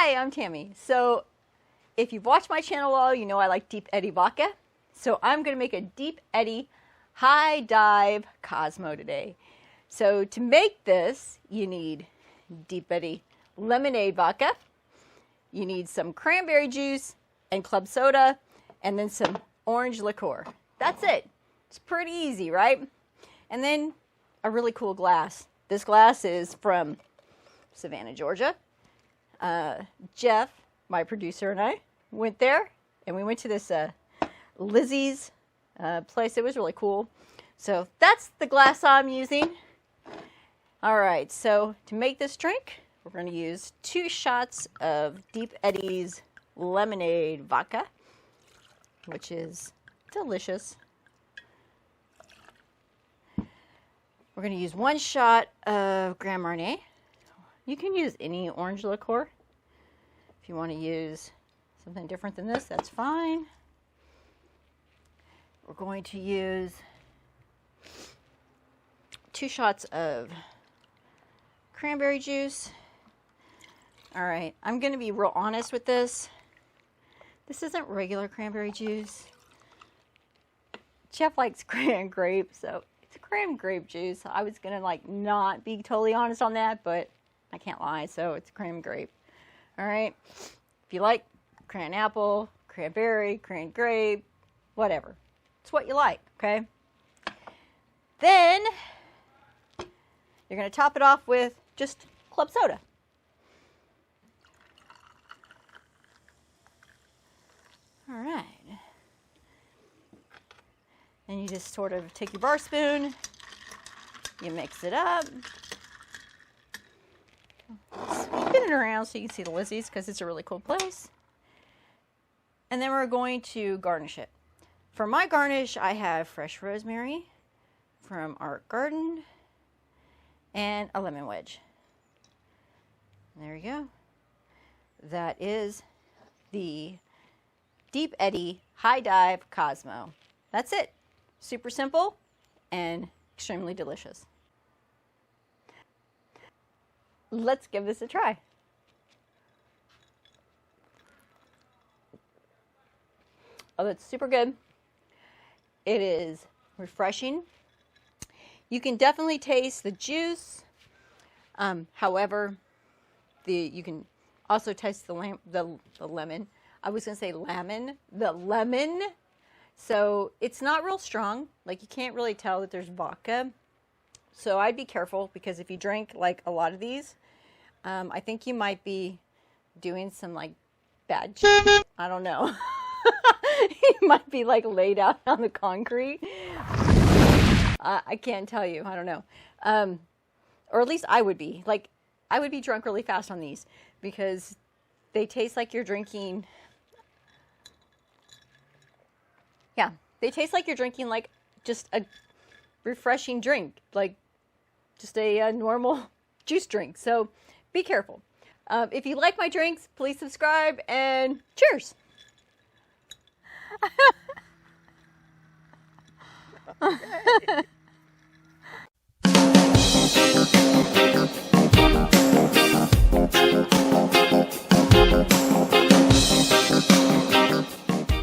Hi, I'm Tami. So if you've watched my channel all, you know I like Deep Eddy vodka. So I'm going to make a Deep Eddy High Dive Cosmo today. So to make this, you need Deep Eddy lemonade vodka. You need some cranberry juice and club soda, and then some orange liqueur. That's it. It's pretty easy, right? And then a really cool glass. This glass is from Savannah, Georgia. Jeff, my producer, and I went there, and we went to this Lizzie's place. It was really cool. So that's the glass I'm using. All right, so to make this drink, we're going to use 2 shots of Deep Eddy's lemonade vodka, which is delicious. We're going to use 1 shot of Gran Marnier. You can use any orange liqueur. If you want to use something different than this, that's fine. We're going to use 2 shots of cranberry juice. All right, I'm going to be real honest with this. This isn't regular cranberry juice. Jeff likes cran grape, so it's cran grape juice. I was going to not be totally honest on that, but I can't lie, so it's cran grape. All right, if you like cran apple, cranberry, cran grape, whatever. It's what you like, okay? Then you're going to top it off with just club soda. All right. And you just sort of take your bar spoon, you mix it up. Spin it around so you can see the Lizzie's because it's a really cool place. And then we're going to garnish it. For my garnish, I have fresh rosemary from Art Garden and a lemon wedge. There you go. That is the Deep Eddy High Dive Cosmo. That's it. Super simple and extremely delicious. Let's give this a try. Oh, that's super good. It is refreshing. You can definitely taste the juice. However, you can also taste the lemon. I was going to say lemon. The lemon. So it's not real strong. Like, you can't really tell that there's vodka. So I'd be careful, because if you drink a lot of these, I think you might be doing some bad shit. I don't know. You might be laid out on the concrete. I can't tell you. I don't know. Or at least I would be. I would be drunk really fast on these, because they taste like you're drinking. Yeah, they taste like you're drinking just a refreshing drink, just a normal juice drink. So be careful. If you like my drinks, please subscribe, and cheers. Okay.